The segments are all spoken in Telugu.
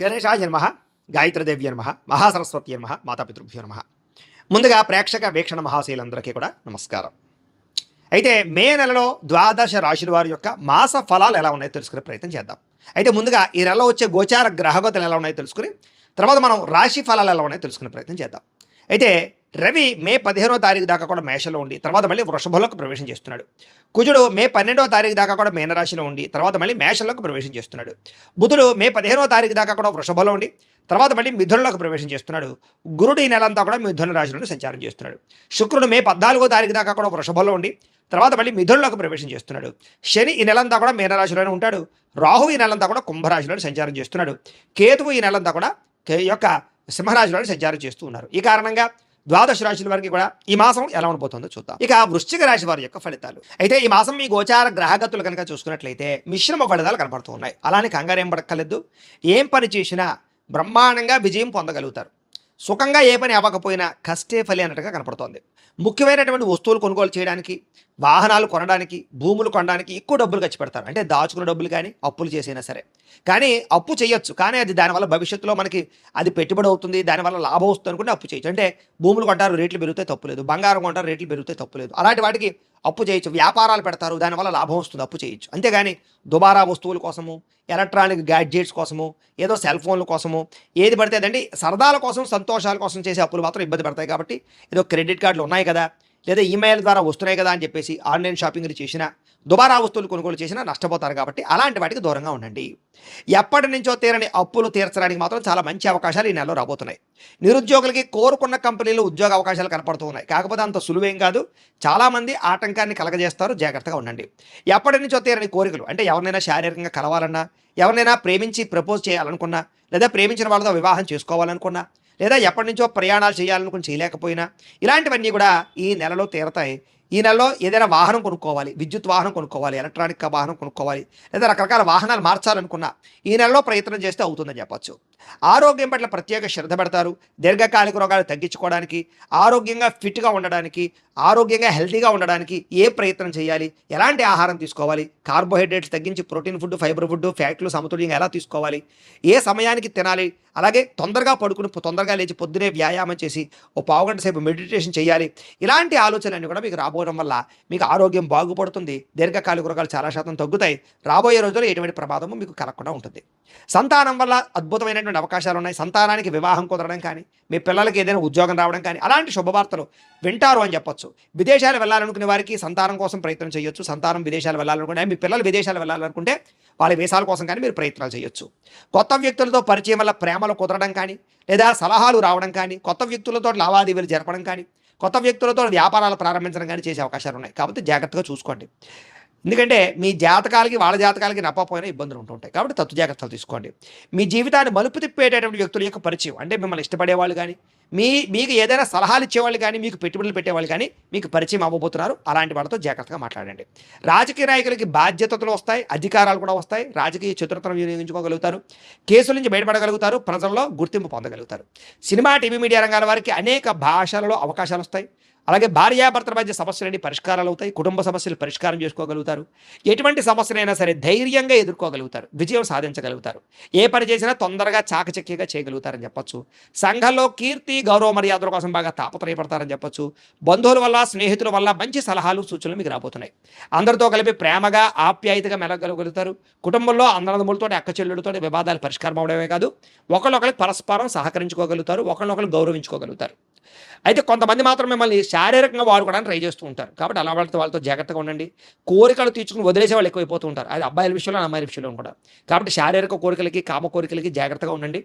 గణేశాయ నమః, గాయత్రీదేవ్య నమః, మహాసరస్వతి నమః, మాతాపితృభ్యో నమః. ముందుగా ప్రేక్షక వీక్షణ మహాశీలందరికీ కూడా నమస్కారం. అయితే మే నెలలో ద్వాదశ రాశుల వారి యొక్క మాస ఫలాలు ఎలా ఉన్నాయో తెలుసుకునే ప్రయత్నం చేద్దాం. అయితే ముందుగా ఈ నెలలో వచ్చే గోచార గ్రహగతులు ఎలా ఉన్నాయో తెలుసుకుని తర్వాత మనం రాశి ఫలాలు ఎలా ఉన్నాయో తెలుసుకునే ప్రయత్నం చేద్దాం. అయితే రవి మే 15వ తారీఖు దాకా కూడా మేషంలో ఉండి తర్వాత మళ్ళీ వృషభంలోకి ప్రవేశం చేస్తున్నాడు. కుజుడు మే 12వ తారీఖు దాకా కూడా మీనరాశిలో ఉండి తర్వాత మళ్ళీ మేషంలోకి ప్రవేశం చేస్తున్నాడు. బుధుడు మే 15వ తారీఖు దాకా కూడా వృషభంలో ఉండి తర్వాత మళ్ళీ మిథునంలోకి ప్రవేశం చేస్తున్నాడు. గురుడు ఈ నెలంతా కూడా మిథున రాశిలో సంచారం చేస్తున్నాడు. శుక్రుడు మే 14వ తారీఖు దాకా కూడా వృషభంలో ఉండి తర్వాత మళ్ళీ మిథునంలోకి ప్రవేశం చేస్తున్నాడు. శని ఈ నెలంతా కూడా మీనరాశిలోనే ఉంటాడు. రాహు ఈ నెలంతా కూడా కుంభరాశిలో సంచారం చేస్తున్నాడు. కేతువు ఈ నెలంతా కూడా యొక్క సింహరాశిలో సంచారం చేస్తూ ఉన్నారు. ఈ కారణంగా ద్వాదశ రాశుల వారికి కూడా ఈ మాసం ఎలా ఉండబోతుందో చూద్దాం. ఇక వృశ్చిక రాశి వారి యొక్క ఫలితాలు. అయితే ఈ మాసం మీ గోచార గ్రహగతులు కనుక చూసుకున్నట్లయితే మిశ్రమ ఫలితాలు కనపడుతూ ఉన్నాయి. అలానే కంగారేం పడక్కర్లేదు. ఏం పని చేసినా బ్రహ్మాండంగా విజయం పొందగలుగుతారు. సుఖంగా ఏ పని అవ్వకపోయినా కష్టే ఫలి అన్నట్టుగా కనపడుతోంది. ముఖ్యమైనటువంటి వస్తువులు కొనుగోలు చేయడానికి, వాహనాలు కొనడానికి, భూములు కొనడానికి ఎక్కువ డబ్బులు ఖర్చు పెడతారు. అంటే దాచుకున్న డబ్బులు కానీ అప్పులు చేసైనా సరే. కానీ అప్పు చేయొచ్చు, కానీ అది దానివల్ల భవిష్యత్తులో మనకి అది పెట్టుబడి అవుతుంది, దానివల్ల లాభం వస్తుంది అనుకుంటే అప్పు చేయొచ్చు. అంటే భూములు కొంటారు, రేట్లు పెరుగుతాయి, తప్పులేదు. బంగారం కొంటారు, రేట్లు పెరుగుతాయి, తప్పులేదు. అలాంటి వాటికి అప్పు చేయొచ్చు. వ్యాపారాలు పెడతారు, దానివల్ల లాభం వస్తుంది, అప్పు చేయొచ్చు. అంతేగాని దుబారా వస్తువుల కోసము, ఎలక్ట్రానిక్ గ్యాడ్జెట్స్ కోసము, ఏదో సెల్ ఫోన్ల కోసము, ఏది పడితే అదండి సరదాల కోసం, సంతోషాల కోసం చేసే అప్పులు మాత్రం ఇబ్బంది పడతాయి. కాబట్టి ఏదో క్రెడిట్ కార్డులు ఉన్నాయి కదా, లేదా ఈమెయిల్ ద్వారా వస్తున్నాయి కదా అని చెప్పేసి ఆన్లైన్ షాపింగ్లు చేసినా, దుబారా వస్తువులు కొనుగోలు చేసినా నష్టపోతారు. కాబట్టి అలాంటి వాటికి దూరంగా ఉండండి. ఎప్పటి నుంచో తీరని అప్పులు తీర్చడానికి మాత్రం చాలా మంచి అవకాశాలు ఈ నెలలో రాబోతున్నాయి. నిరుద్యోగులకి కోరుకున్న కంపెనీలు ఉద్యోగ అవకాశాలు కనపడుతూ ఉన్నాయి. కాకపోతే అంత సులువేం కాదు. చాలామంది ఆటంకాన్ని కలగజేస్తారు, జాగ్రత్తగా ఉండండి. ఎప్పటి నుంచో తీరని కోరికలు, అంటే ఎవరినైనా శారీరకంగా కలవాలన్నా, ఎవరినైనా ప్రేమించి ప్రపోజ్ చేయాలనుకున్నా, లేదా ప్రేమించిన వాళ్ళతో వివాహం చేసుకోవాలనుకున్నా, లేదా ఎప్పటి నుంచో ప్రయాణాలు చేయాలనుకుని చేయలేకపోయినా, ఇలాంటివన్నీ కూడా ఈ నెలలో తీరతాయి. ఈ నెలలో ఏదైనా వాహనం కొనుక్కోవాలి, విద్యుత్ వాహనం కొనుక్కోవాలి, ఎలక్ట్రానిక్ వాహనం కొనుక్కోవాలి, లేదా రకరకాల వాహనాలు మార్చాలనుకున్నా ఈ నెలలో ప్రయత్నం చేస్తే అవుతుందని చెప్పచ్చు. ఆరోగ్యం పట్ల ప్రత్యేక శ్రద్ధ పెడతారు. దీర్ఘకాలిక రోగాలు తగ్గించుకోవడానికి, ఆరోగ్యంగా ఫిట్గా ఉండడానికి, ఆరోగ్యంగా హెల్తీగా ఉండడానికి ఏ ప్రయత్నం చేయాలి, ఎలాంటి ఆహారం తీసుకోవాలి, కార్బోహైడ్రేట్స్ తగ్గించి ప్రోటీన్ ఫుడ్, ఫైబర్ ఫుడ్, ఫ్యాట్లు సమతుల్యంగా ఎలా తీసుకోవాలి, ఏ సమయానికి తినాలి, అలాగే తొందరగా పడుకుని తొందరగా లేచి పొద్దునే వ్యాయామం చేసి ఓ పావుగంట సేపు మెడిటేషన్ చేయాలి. ఇలాంటి ఆలోచనలన్నీ కూడా మీకు రాబోవడం వల్ల మీకు ఆరోగ్యం బాగుపడుతుంది. దీర్ఘకాలిక రోగాలు చాలా శాతం తగ్గుతాయి. రాబోయే రోజుల్లో ఎటువంటి ప్రమాదము మీకు కలగకుండా ఉంటుంది. సంతానం వల్ల అద్భుతమైనటువంటి అవకాశాలు ఉన్నాయి. సంతానానికి వివాహం కుదరడం కానీ, మీ పిల్లలకి ఏదైనా ఉద్యోగం రావడం కానీ అలాంటి శుభవార్తలు వింటారు అని చెప్పొచ్చు. విదేశాలు వెళ్ళాలనుకునే వారికి సంతానం కోసం ప్రయత్నం చేయొచ్చు. సంతానం విదేశాలు వెళ్ళాలనుకుంటే, మీ పిల్లలు విదేశాలు వెళ్ళాలనుకుంటే వాళ్ళ వీసాల కోసం కానీ మీరు ప్రయత్నాలు చేయొచ్చు. కొత్త వ్యక్తులతో పరిచయం వల్ల ప్రేమలు కుదరడం కానీ, లేదా సలహాలు రావడం కానీ, కొత్త వ్యక్తులతో లావాదేవీలు జరపడం కానీ, కొత్త వ్యక్తులతో వ్యాపారాలు ప్రారంభించడం కానీ చేసే అవకాశాలు ఉన్నాయి. కాబట్టి జాగ్రత్తగా చూసుకోండి. ఎందుకంటే మీ జాతకాలకి వాళ్ళ జాతకాలకి నప్పపోయినా ఇబ్బందులు ఉంటుంటాయి. కాబట్టి తత్తు జాగ్రత్తలు తీసుకోండి. మీ జీవితాన్ని మలుపు తిప్పేటటువంటి వ్యక్తుల యొక్క పరిచయం, అంటే మిమ్మల్ని ఇష్టపడేవాళ్ళు కానీ, మీకు ఏదైనా సలహాలు ఇచ్చేవాళ్ళు కానీ, మీకు పెట్టుబడులు పెట్టేవాళ్ళు కానీ మీకు పరిచయం అవ్వబోతున్నారు. అలాంటి వాళ్ళతో జాగ్రత్తగా మాట్లాడండి. రాజకీయ నాయకులకి బాధ్యతలు వస్తాయి, అధికారాలు కూడా వస్తాయి. రాజకీయ చతురతను వినియోగించుకోగలుగుతారు. కేసుల నుంచి బయటపడగలుగుతారు. ప్రజల్లో గుర్తింపు పొందగలుగుతారు. సినిమా, టీవీ, మీడియా రంగాల వారికి అనేక భాషలలో అవకాశాలు వస్తాయి. అలాగే భార్యాభర్తల మధ్య సమస్యలన్నీ పరిష్కారాలు అవుతాయి. కుటుంబ సమస్యలు పరిష్కారం చేసుకోగలుగుతారు. ఎటువంటి సమస్యనైనా సరే ధైర్యంగా ఎదుర్కోగలుగుతారు. విజయం సాధించగలుగుతారు. ఏ పని చేసినా తొందరగా చాకచక్యంగా చేయగలుగుతారని చెప్పొచ్చు. సంఘంలో కీర్తి, గౌరవ మర్యాదల కోసం బాగా తాపత్రయపడతారని చెప్పొచ్చు. బంధువుల వల్ల, స్నేహితుల వల్ల మంచి సలహాలు, సూచనలు మీకు రాబోతున్నాయి. అందరితో కలిపి ప్రేమగా, ఆప్యాయతగా మెలగలుగుతారు. కుటుంబంలో అన్నదమ్ములతో, అక్క చెల్లెళ్ళతో వివాదాలు పరిష్కారం అవడమే కాదు, ఒకళ్ళొకరికి పరస్పరం సహకరించుకోగలుగుతారు. ఒకళ్ళొకరు గౌరవించుకోగలుగుతారు. అయితే కొంతమంది మాత్రం మిమ్మల్ని శారీరకంగా వాడుకోవడానికి ట్రై చేస్తూ ఉంటారు. కాబట్టి అలా వాళ్ళతో జాగ్రత్తగా ఉండండి. కోరికలు తీర్చుకుని వదిలేసే వాళ్ళు ఎక్కువైపోతూ ఉంటారు. అది అబ్బాయిల విషయంలో, అమ్మాయిల విషయంలో కూడా. కాబట్టి శారీరక కోరికలకి, కామ కోరికలకి జాగ్రత్తగా ఉండండి.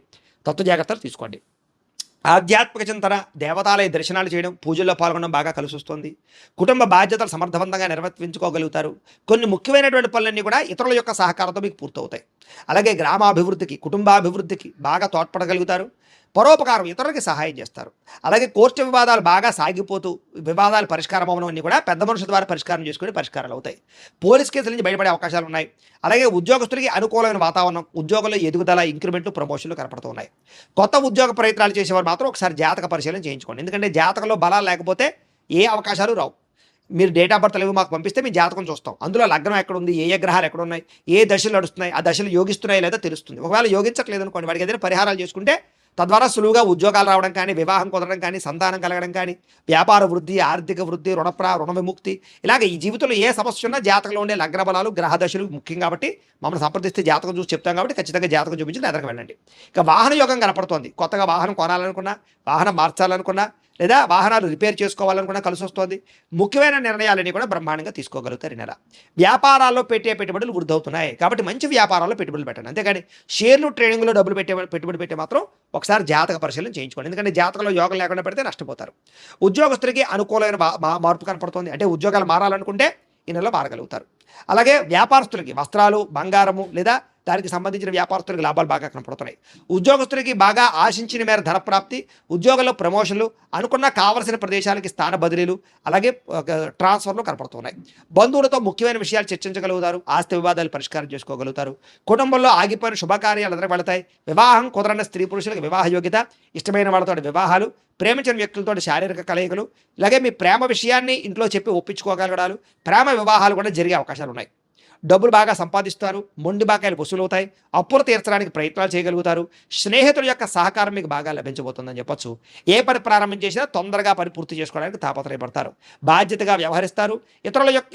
తత్వ జాగ్రత్తలు తీసుకోండి. ఆధ్యాత్మిక చింతన, దేవతాలయ దర్శనాలు చేయడం, పూజల్లో పాల్గొనడం బాగా కలిసి వస్తుంది. కుటుంబ బాధ్యతలు సమర్థవంతంగా నిర్వర్తించుకోగలుగుతారు. కొన్ని ముఖ్యమైనటువంటి పనులన్నీ కూడా ఇతరుల యొక్క సహకారంతో మీకు పూర్తవుతాయి. అలాగే గ్రామాభివృద్ధికి, కుటుంబాభివృద్ధికి బాగా తోడ్పడగలుగుతారు. పరోపకారం, ఇతరులకి సహాయం చేస్తారు. అలాగే కోర్టు వివాదాలు బాగా సాగిపోతూ వివాదాలు పరిష్కారం అవ్వడం అన్నీ కూడా పెద్ద మనుషుల ద్వారా పరిష్కారం చేసుకుని పరిష్కారాలు అవుతాయి. పోలీస్ కేసుల నుంచి బయటపడే అవకాశాలు ఉన్నాయి. అలాగే ఉద్యోగస్తులకి అనుకూలమైన వాతావరణం, ఉద్యోగంలో ఎదుగుదల, ఇంక్రిమెంట్లు, ప్రమోషన్లు కనపడుతూ ఉన్నాయి. కొత్త ఉద్యోగ ప్రయత్నాలు చేసేవారు మాత్రం ఒకసారి జాతక పరిశీలన చేయించుకోండి. ఎందుకంటే జాతకంలో బలాలు లేకపోతే ఏ అవకాశాలు రావు. మీరు డేట్ ఆఫ్ బర్త్ మాకు పంపిస్తే మేము జాతకం చూస్తాం. అందులో లగ్నం ఎక్కడుంది, ఏ ఏ గ్రహాలు ఎక్కడున్నాయి, ఏ దశలు నడుస్తున్నాయి, ఆ దశలు యోగిస్తున్నాయి లేదా తెలుస్తుంది. ఒకవేళ యోగించట్లేదు అనుకోండి, వాడికి ఏదైనా పరిహారాలు చేసుకుంటే తద్వారా సులువుగా ఉద్యోగాలు రావడం కానీ, వివాహం కుదరడం కానీ, సంతానం కలగడం కానీ, వ్యాపార వృద్ధి, ఆర్థిక వృద్ధి, రుణ విముక్తి, ఇలాగ ఈ జీవితంలో ఏ సమస్య ఉన్నా జాతకంలో ఉండే లగ్న బలాలు, గ్రహ దశలు ముఖ్యం కాబట్టి మమ్మల్ని సంప్రదిస్తే జాతకం చూసి చెప్తాం కాబట్టి ఖచ్చితంగా జాతకం చూపించి ఎదరికి వెళ్ళండి. ఇక వాహన యోగం కనపడుతోంది. కొత్తగా వాహనం కొనాలనుకున్నా, వాహనం మార్చాలనుకున్నా, లేదా వాహనాలు రిపేర్ చేసుకోవాలనుకున్నా కలిసి వస్తుంది. ముఖ్యమైన నిర్ణయాలన్నీ కూడా బ్రహ్మాండంగా తీసుకోగలుగుతారు ఈ నెల. వ్యాపారాల్లో పెట్టే పెట్టుబడులు వృద్ధి అవుతున్నాయి కాబట్టి మంచి వ్యాపారాల్లో పెట్టుబడులు పెట్టండి. అంతేగాని షేర్లు ట్రేడింగ్లో డబ్బులు పెట్టుబడి పెట్టే మాత్రం ఒకసారి జాతక పరిశీలన చేయించుకోండి. ఎందుకంటే జాతకంలో యోగం లేకుండా పెడితే నష్టపోతారు. ఉద్యోగస్తులకి అనుకూలమైన మార్పు కనపడుతుంది. అంటే ఉద్యోగాలు మారాలనుకుంటే ఈ నెలలో మారగలుగుతారు. అలాగే వ్యాపారస్తులకి వస్త్రాలు, బంగారము లేదా దానికి సంబంధించిన వ్యాపారస్తులకి లాభాలు బాగా కనపడుతున్నాయి. ఉద్యోగస్తులకి బాగా ఆశించిన మేర ధనప్రాప్తి, ఉద్యోగంలో ప్రమోషన్లు, అనుకున్న కావలసిన ప్రదేశాలకి స్థాన బదిలీలు, అలాగే ట్రాన్స్ఫర్లు కనపడుతున్నాయి. బంధువులతో ముఖ్యమైన విషయాలు చర్చించగలుగుతారు. ఆస్తి వివాదాలు పరిష్కారం చేసుకోగలుగుతారు. కుటుంబంలో ఆగిపోయిన శుభకార్యాలు ఎదురు వెళతాయి. వివాహం కుదరని స్త్రీ పురుషులకు వివాహ యోగ్యత, ఇష్టమైన వాళ్ళతో వివాహాలు, ప్రేమించిన వ్యక్తులతో శారీరక కలయికలు, ఇలాగే మీ ప్రేమ విషయాన్ని ఇంట్లో చెప్పి ఒప్పించుకోగలగడాలు, ప్రేమ వివాహాలు కూడా జరిగే అవకాశాలు ఉన్నాయి. డబ్బులు బాగా సంపాదిస్తారు. మొండి బాకాయలు వసూలవుతాయి. అప్పులు తీర్చడానికి ప్రయత్నాలు చేయగలుగుతారు. స్నేహితుల యొక్క సహకారం మీకు బాగా లభించబోతుందని చెప్పొచ్చు. ఏ పని ప్రారంభం చేసినా తొందరగా పని పూర్తి చేసుకోవడానికి తాపత్రయపడతారు. బాధ్యతగా వ్యవహరిస్తారు.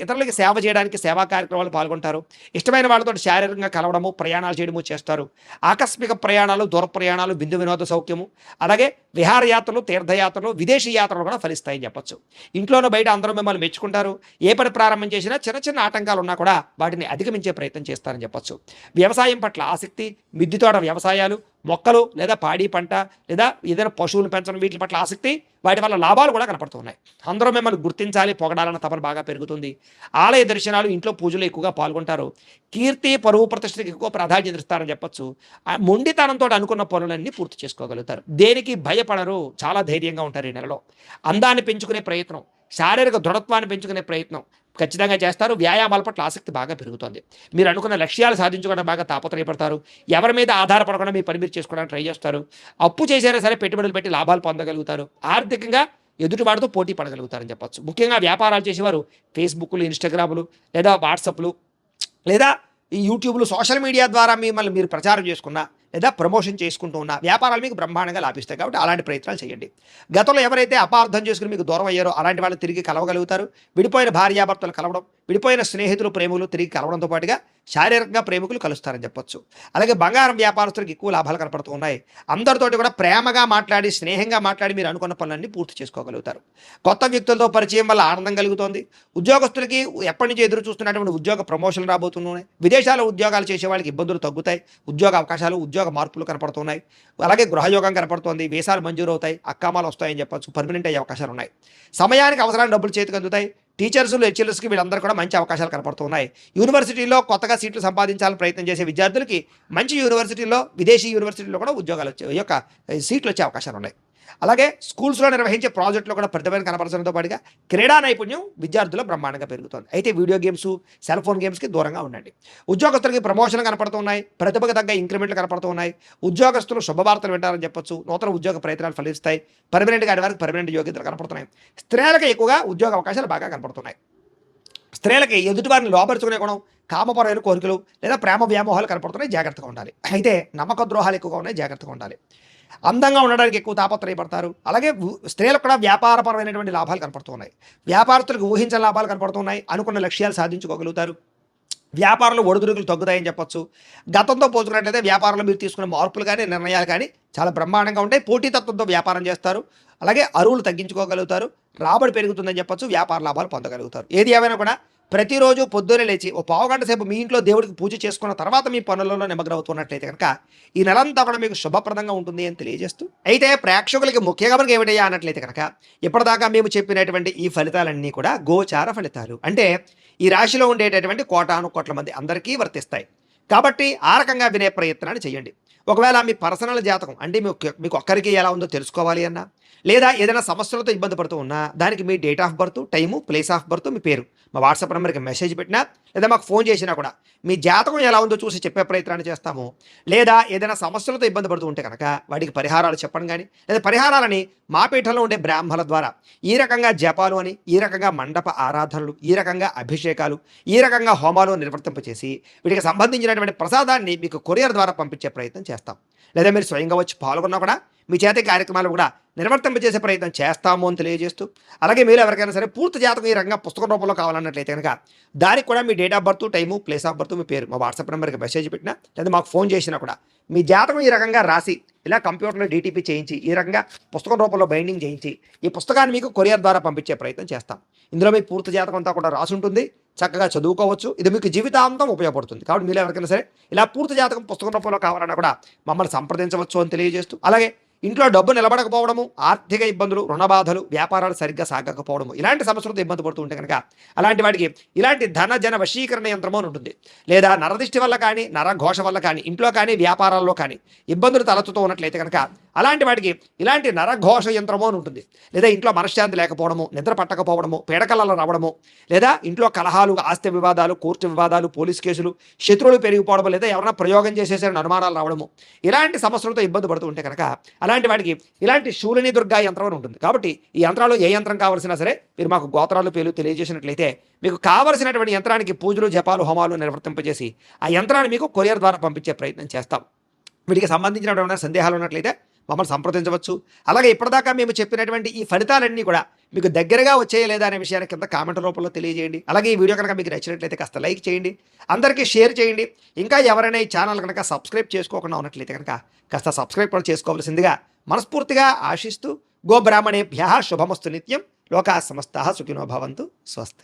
ఇతరులకి సేవ చేయడానికి సేవా కార్యక్రమాలు పాల్గొంటారు. ఇష్టమైన వాళ్ళతో శారీరకంగా కలవడము, ప్రయాణాలు చేయడము చేస్తారు. ఆకస్మిక ప్రయాణాలు, దూర ప్రయాణాలు, బిందు వినోద సౌఖ్యము, అలాగే విహారయాత్రలు, తీర్థయాత్రలు, విదేశీ యాత్రలు కూడా ఫలిస్తాయని చెప్పొచ్చు. ఇంట్లోనూ బయట అందరూ మిమ్మల్ని మెచ్చుకుంటారు. ఏ పని ప్రారంభం చేసినా చిన్న చిన్న ఆటంకాలు ఉన్నా కూడా వాటిని అధిగమించే ప్రయత్నం చేస్తారని చెప్పొచ్చు. వ్యవసాయం పట్ల ఆసక్తి, మిద్దె తోట వ్యవసాయాలు, మొక్కలు లేదా పాడి పంట లేదా ఏదైనా పశువులు పెంచడం, వీటి పట్ల ఆసక్తి, వాటి వల్ల లాభాలు కూడా కనపడుతున్నాయి. అందరూ మిమ్మల్ని గుర్తించాలి, పొగడాలన్న తపన బాగా పెరుగుతుంది. ఆలయ దర్శనాలు, ఇంట్లో పూజలు ఎక్కువగా పాల్గొంటారు. కీర్తి, పరువు, ప్రతిష్టకి ఎక్కువ ప్రాధాన్యత ఇస్తారని చెప్పొచ్చు. మొండితనంతో అనుకున్న పనులన్నీ పూర్తి చేసుకోగలుగుతారు. దేనికి భయపడరు, చాలా ధైర్యంగా ఉంటారు ఈ నెలలో. అందాన్ని పెంచుకునే ప్రయత్నం, శారీరక దృఢత్వాన్ని పెంచుకునే ప్రయత్నం ఖచ్చితంగా చేస్తారు. వ్యాయామాల పట్ల ఆసక్తి బాగా పెరుగుతుంది. మీరు అనుకున్న లక్ష్యాలు సాధించుకోవడం బాగా తాపత్రయపడతారు. ఎవరి మీద ఆధారపడకుండా మీ పని మీరు చేసుకోవడానికి ట్రై చేస్తారు. అప్పు చేసైనా సరే పెట్టుబడులు పెట్టి లాభాలు పొందగలుగుతారు. ఆర్థికంగా ఎదుటివాడితో పోటీ పడగలుగుతారని చెప్పచ్చు. ముఖ్యంగా వ్యాపారాలు చేసేవారు ఫేస్బుక్లు, ఇన్స్టాగ్రాములు లేదా వాట్సాప్లు లేదా ఈ యూట్యూబ్లు, సోషల్ మీడియా ద్వారా మిమ్మల్ని మీరు ప్రచారం చేసుకున్నా లేదా ప్రమోషన్ చేసుకుంటూ ఉన్న వ్యాపారాలు మీకు బ్రహ్మాండంగా లాభిస్తాయి. కాబట్టి అలాంటి ప్రయత్నాలు చేయండి. గతంలో ఎవరైతే అపార్థం చేసుకుని మీకు దూరం అయ్యారో అలాంటి వాళ్ళు తిరిగి కలవగలుగుతారు. విడిపోయిన భార్యాభర్తలు కలవడం, విడిపోయిన స్నేహితులు, ప్రేమికులు తిరిగి కలవడంతో పాటుగా శారీరకంగా ప్రేమికులు కలుస్తారని చెప్పొచ్చు. అలాగే బంగారం వ్యాపారస్తులకు ఎక్కువ లాభాలు కనపడుతూ ఉన్నాయి. అందరితోటి కూడా ప్రేమగా మాట్లాడి, స్నేహంగా మాట్లాడి మీరు అనుకున్న పనులన్నీ పూర్తి చేసుకోగలుగుతారు. కొత్త వ్యక్తులతో పరిచయం వల్ల ఆనందం కలుగుతోంది. ఉద్యోగస్తులకి ఎప్పటి నుంచి ఎదురు చూస్తున్నటువంటి ఉద్యోగ ప్రమోషన్లు రాబోతున్నాయి. విదేశాల్లో ఉద్యోగాలు చేసే వాళ్ళకి ఇబ్బందులు తగ్గుతాయి. ఉద్యోగ అవకాశాలు, ఉద్యోగ మార్పులు కనపడుతున్నాయి. అలాగే గృహయోగం కనపడుతోంది. వీసాలు మంజూరు అవుతాయి. అక్కామాలు వస్తాయని చెప్పొచ్చు. పర్మనెంట్ అయ్యే అవకాశాలు ఉన్నాయి. సమయానికి అవసరాన్ని డబ్బులు చేతికి అందుతాయి. టీచర్స్, లెక్చరర్స్కి వీళ్ళందరూ కూడా మంచి అవకాశాలు కనపడుతున్నాయి. యూనివర్సిటీలో కొత్తగా సీట్లు సంపాదించాలని ప్రయత్నం చేసే విద్యార్థులకి మంచి యూనివర్సిటీలో, విదేశీ యూనివర్సిటీలో కూడా ఉద్యోగాలు సీట్లు వచ్చే అవకాశాలు ఉన్నాయి. అలాగే స్కూల్స్లో నిర్వహించే ప్రాజెక్టులో కూడా ప్రతిభను కనపరచడంతో పాటుగా క్రీడా నైపుణ్యం విద్యార్థులు బ్రహ్మాండంగా పెరుగుతుంది. అయితే వీడియో గేమ్స్, సెల్ ఫోన్ గేమ్స్కి దూరంగా ఉండండి. ఉద్యోగస్తులకి ప్రమోషన్లు కనపడుతున్నాయి. ప్రతిభకు తగ్గ ఇంక్రిమెంట్లు కనపడుతున్నాయి. ఉద్యోగస్తులు శుభవార్తలు వింటారని చెప్పొచ్చు. నూతన ఉద్యోగ ప్రయత్నాలు ఫలిస్తాయి. పర్మనెంట్గా ఆడే వారికి పర్మనెంట్ యోగ్యతలు కనపడుతున్నాయి. స్త్రీలకు ఎక్కువగా ఉద్యోగ అవకాశాలు బాగా కనపడుతున్నాయి. స్త్రీలకి ఎదుటివారిని లోపరుచుకునే గుణం, కామపరమైన కోరికలు లేదా ప్రేమ వ్యామోహాలు కనపడుతున్నాయి. జాగ్రత్తగా ఉండాలి. అయితే నమ్మక ద్రోహాలు ఎక్కువగా ఉన్నాయి. జాగ్రత్తగా ఉండాలి. అందంగా ఉండడానికి ఎక్కువ తాపత్రయపడతారు. అలాగే స్త్రీలకు కూడా వ్యాపారపరమైనటువంటి లాభాలు కనపడుతున్నాయి. వ్యాపారస్తులకు ఊహించిన లాభాలు కనపడుతున్నాయి. అనుకున్న లక్ష్యాలు సాధించుకోగలుగుతారు. వ్యాపారంలో ఒడిదుడుకులు తగ్గుతాయని చెప్పొచ్చు. గతంతో పోల్చుకున్నట్లయితే వ్యాపారంలో మీరు తీసుకున్న మార్పులు కానీ, నిర్ణయాలు కానీ చాలా బ్రహ్మాండంగా ఉంటాయి. పోటీతత్వంతో వ్యాపారం చేస్తారు. అలాగే అరువులు తగ్గించుకోగలుగుతారు. రాబడి పెరుగుతుందని చెప్పొచ్చు. వ్యాపార లాభాలు పొందగలుగుతారు. ఏది ఏమైనా కూడా ప్రతిరోజు పొద్దున్నే లేచి ఓ పావుగంట సేపు మీ ఇంట్లో దేవుడికి పూజ చేసుకున్న తర్వాత మీ పనులలో నిమగ్నమవుతున్నట్లయితే కనుక ఈ నెలంతా కూడా మీకు శుభప్రదంగా ఉంటుంది అని తెలియజేస్తూ, అయితే ప్రేక్షకులకి ముఖ్యంగా మనకి ఏమిటయ్యా అన్నట్లయితే కనుక ఇప్పటిదాకా మేము చెప్పినటువంటి ఈ ఫలితాలన్నీ కూడా గోచార ఫలితాలు. అంటే ఈ రాశిలో ఉండేటటువంటి కోటాను కోట్ల మంది అందరికీ వర్తిస్తాయి. కాబట్టి ఆ రకంగా వినే ప్రయత్నాన్ని చేయండి. ఒకవేళ మీ పర్సనల్ జాతకం అంటే మీకు ఒక్కరికి ఎలా ఉందో తెలుసుకోవాలి అన్నా, లేదా ఏదైనా సమస్యలతో ఇబ్బంది పడుతూ ఉన్నా దానికి మీ date of birth, time, place of birth, మీ పేరు మా వాట్సాప్ నెంబర్కి మెసేజ్ పెట్టినా లేదా మాకు ఫోన్ చేసినా కూడా మీ జాతకం ఎలా ఉందో చూసి చెప్పే ప్రయత్నాన్ని చేస్తాము. లేదా ఏదైనా సమస్యలతో ఇబ్బంది పడుతూ ఉంటే కనుక వాటికి పరిహారాలు చెప్పడం కానీ, లేదా పరిహారాలని మా పీఠంలో ఉండే బ్రాహ్మణుల ద్వారా ఈ రకంగా జపాలు అని, ఈ రకంగా మండప ఆరాధనలు, ఈ రకంగా అభిషేకాలు, ఈ రకంగా హోమాలు నిర్వర్తింపచేసి వీటికి సంబంధించినటువంటి ప్రసాదాన్ని మీకు కొరియర్ ద్వారా పంపించే ప్రయత్నం చేస్తాం. లేదా మీరు స్వయంగా వచ్చి పాల్గొన్నా కూడా మీ చేతి కార్యక్రమాలు కూడా నిర్వర్తింపజేసే ప్రయత్నం చేస్తాము అని తెలియజేస్తూ, అలాగే మీరు ఎవరికైనా సరే పూర్తి జాతకం ఈ రకంగా పుస్తకం రూపంలో కావాలన్నట్లయితే కనుక దానికి కూడా మీ date of birth, time, place of birth, మీ పేరు మా వాట్సాప్ నెంబర్కి మెసేజ్ పెట్టినా లేదా మాకు ఫోన్ చేసినా కూడా మీ జాతకం ఈ రకంగా రాసి ఇలా కంప్యూటర్లో డీటీపీ చేయించి ఈ రకంగా పుస్తకం రూపంలో బైండింగ్ చేయించి ఈ పుస్తకాన్ని మీకు కొరియర్ ద్వారా పంపించే ప్రయత్నం చేస్తాం. ఇందులో మీ పూర్తి జాతకం అంతా కూడా రాసి ఉంటుంది, చక్కగా చదువుకోవచ్చు. ఇది మీకు జీవితాంతం ఉపయోగపడుతుంది. కాబట్టి మీరు ఎవరికైనా సరే ఇలా పూర్తి జాతకం పుస్తకం రూపంలో కావాలన్నా కూడా మమ్మల్ని సంప్రదించవచ్చు అని తెలియజేస్తూ, అలాగే ఇంట్లో డబ్బు నిలబడకపోవడము, ఆర్థిక ఇబ్బందులు, రుణ బాధలు, వ్యాపారాలు సరిగ్గా సాగకపోవడము, ఇలాంటి సమస్యలతో ఇబ్బంది పడుతూ ఉంటే కనుక అలాంటి వాటికి ఇలాంటి ధన జన వశీకరణ యంత్రము అని ఉంటుంది. లేదా నరదిష్టి వల్ల కానీ, నరఘోష వల్ల కానీ, ఇంట్లో కానీ, వ్యాపారాల్లో కానీ ఇబ్బందులు తలెత్తుతూ ఉన్నట్లయితే కనుక అలాంటి వాటికి ఇలాంటి నరఘోష యంత్రము అని ఉంటుంది. లేదా ఇంట్లో మనశ్శాంతి లేకపోవడము, నిద్ర పట్టకపోవడము, పీడకలలో రావడము, లేదా ఇంట్లో కలహాలు, ఆస్తి వివాదాలు, కోర్టు వివాదాలు, పోలీస్ కేసులు, శత్రువులు పెరిగిపోవడము, లేదా ఎవరైనా ప్రయోగం చేసేసరి అనుమానాలు రావడము, ఇలాంటి సమస్యలతో ఇబ్బంది పడుతూ ఉంటే కనుక అలాంటి వాటికి ఇలాంటి శూలిని దుర్గా యంత్రం అని ఉంటుంది. కాబట్టి ఈ యంత్రాలు ఏ యంత్రం కావాల్సినా సరే మీరు మాకు గోత్రాలు పేర్లు తెలియజేసినట్లయితే మీకు కావలసినటువంటి యంత్రానికి పూజలు, జపాలు, హోమాలు నిర్వర్తింపజేసి ఆ యంత్రాన్ని మీకు కొరియర్ ద్వారా పంపించే ప్రయత్నం చేస్తాం. వీటికి సంబంధించినటువంటి సందేహాలు ఉన్నట్లయితే మమ్మల్ని సంప్రదించవచ్చు. అలాగే ఇప్పటిదాకా మేము చెప్పినటువంటి ఈ ఫలితాలన్నీ కూడా మీకు దగ్గరగా వచ్చాయా లేదా అనే విషయాన్ని కింద కామెంట్ రూపంలో తెలియజేయండి. అలాగే ఈ వీడియో కనుక మీకు నచ్చినట్లయితే కాస్త లైక్ చేయండి, అందరికీ షేర్ చేయండి. ఇంకా ఎవరైనా ఈ ఛానల్ కనుక సబ్స్క్రైబ్ చేసుకోకుండా ఉన్నట్లయితే కనుక కాస్త సబ్స్క్రైబ్ కూడా చేసుకోవాల్సిందిగా మనస్ఫూర్తిగా ఆశిస్తూ, గోబ్రాహ్మణేభ్యః శుభమస్తు నిత్యం, లోకాః సమస్తాః సుఖినో భవంతు. స్వస్తి.